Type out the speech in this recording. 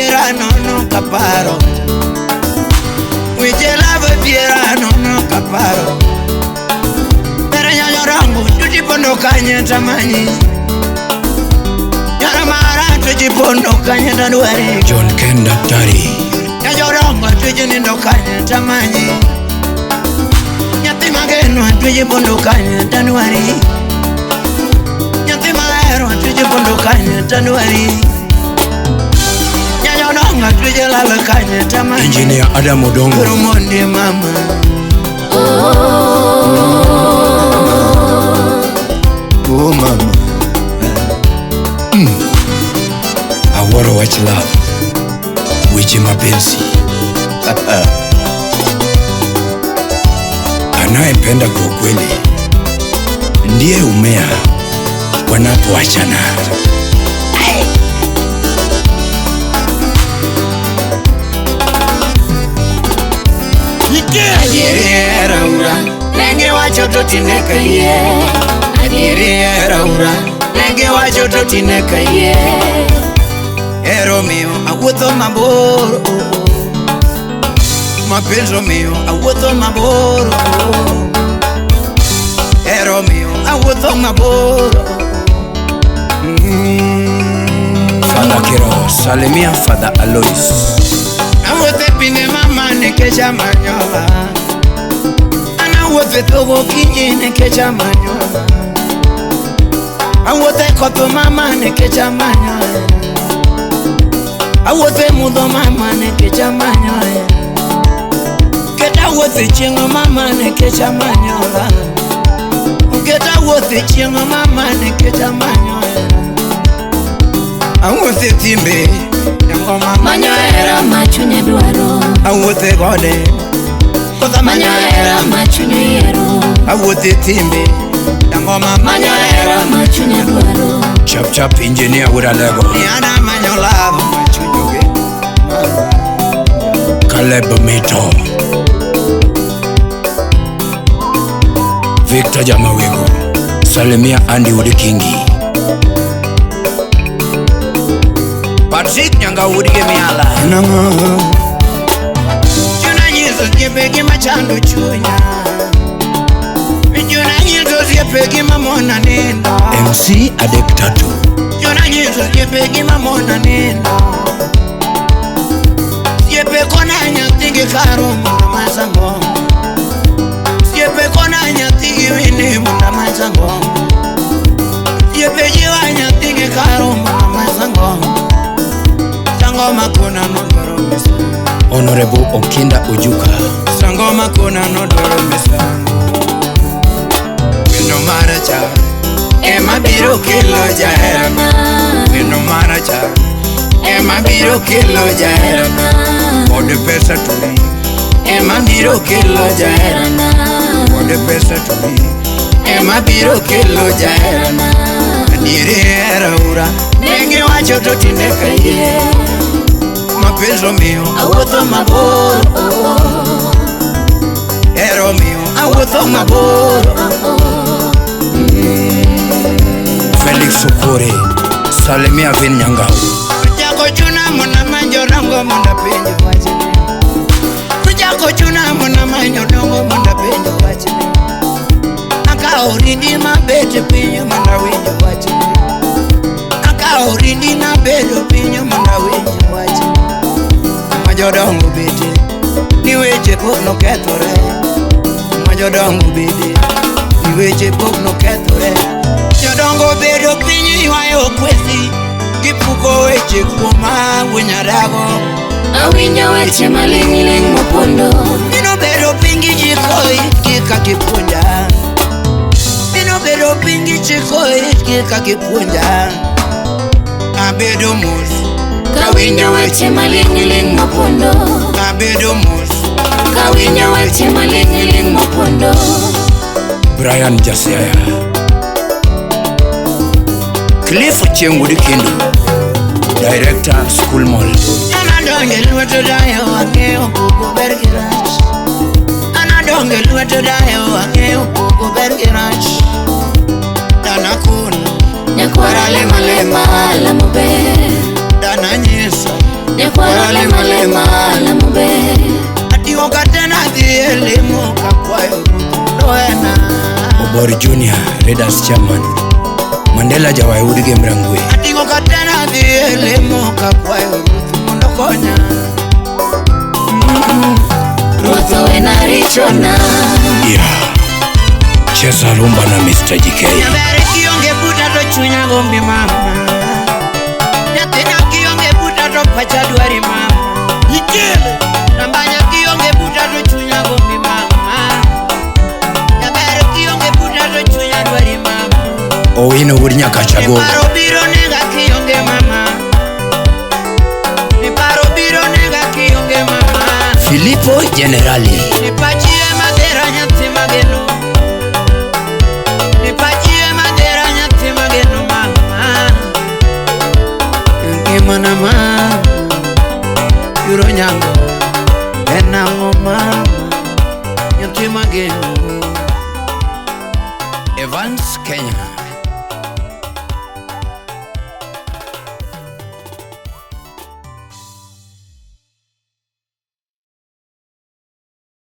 piera no caparo. Wije lava piera no caparo. Pero nyanyorangu tujipondo kanye tamanyi. Nyaramara tujipondo kanye tanwari. John Ken Daktari. Nyanyorangu tujinindo kanye tamanyi. Nyati mageno tujipondo kanye tanwari. Nyati mageno tujipondo kanye tanwari. Nyanyorangu tujilala kanye tamanyi. Engineer Adam Odongo. Rumondi mama. Oh mama. Awaro Watch Love. Wiji mapenzi. Anayependa kwa kweli ndiye umea wanapoachana. Adiere ura, nenge wachoto tineka ye. Adiere ura, nenge wachoto tineka ye. Ero mio, awuotho mabor. Mapenzo mio, awuotho mabor. Ero mio, awuotho mabor. Father Kiro, salimia Father Alois. Awuotho pine mama nekecha manyola. Awuotho togo kinyi nekecha manyola. Awuotho koto mama nekecha manyola. Awuotho mudho mama nekecha manyola. Keta awuotho chiengo mama nekecha manyola. Keta awuotho chiengo mama nekecha manyola. Awuotho timbe Manyoera machunye dwaro. Awuotho gode Manyoera machunye yero. Awuotho timbe Manyoera machunye dwaro. Chap chap engineer Uralego. Yana manyola machunyoge. Caleb Mito. Victor Jamawego. Salimia Andy Udikingi. Patrick nyanga udige miala. Juna nyizo jepegi machando chunya. Juna nyizo jepegi mamona nenda. MC Adek Tatu. Juna nyizo jepegi mamona nenda. Jepe kona nyatigi karo muna mazango. Jepe kona nyatigi wini muna mazango. Jepe jiwa nyatigi karo muna mazango. Sangoma kuna nodoro misa. Honorable Okinda Ujuka. Sangoma kuna nodoro misa. Wino maracha ema biro kilo jaherana. Wino maracha ema biro kilo jaherana. Ode pesa tuli ema biro kilo jaherana. Ode pesa tuli ema biro kilo jaherana. Adiere ura nenge wachoto tineka ye. Mapenzo mio awuotho mabor. Ero mio awuotho mabor. Felix Okore. Salimia Vin Nyangao. Kujako chuna mona manjo rango mona penyo wachine. Kujako chuna mona manjo rango mona penyo wachine. Aka orindi mabete penyo mona wenyo wachine. Aka orindi na bedo penyo mona wenyo wachine. Majodongo bete ni weche pok no kethore. Majodongo bete ni weche pok no kethore. Jodongo bedo pinyo ywayo kwesi. Kipuko weche kuoma winyarago. Awinyo weche maling' mopondo. Bino bedo pingi jikoi kika kipunja. Bino bedo pingi jikoi kika kipunja. Abedo mus Kawinyo weche maling' mopondo. Abedo mus Kawinyo weche maling' mopondo. Brian Jasiaya. Cliff Chengudi Kindu. Director School Mall. Anadonge lweto dayo angeo kuko bergirach. Anadonge lweto dayo angeo kuko bergirach. Dana kuna Nyakwara lema lema la mobe. Dana nyisa Kwara lema lema la mube. Atigo katena di lemo kakwayo doena. Obor Junior, Raiders chairman. Mandela Jawai Udige Mrangwe. Atigo katena di lemo kakwayo mondokonya. Roto wena richona. Yeah. Chesa rumba na Mr. JK. Nyabere kionge buta to chunya gombi mama. Nyatena kionge buta to pachadwari mama. Ikele. Nambanya kionge buta to chunya gombi mama. Nyabere kionge buta to chunya dwari mama. Owino Wurinya Kachago. Niparo biro nega kionge mama. Niparo biro nega kionge mama. Filippo Generali. Nipachie madera nyati mageno. Nipachie madera nyati mageno mama. Ngimana mama. Yuro nyango. Enango mama. Nyati mageno. Evans Kenya.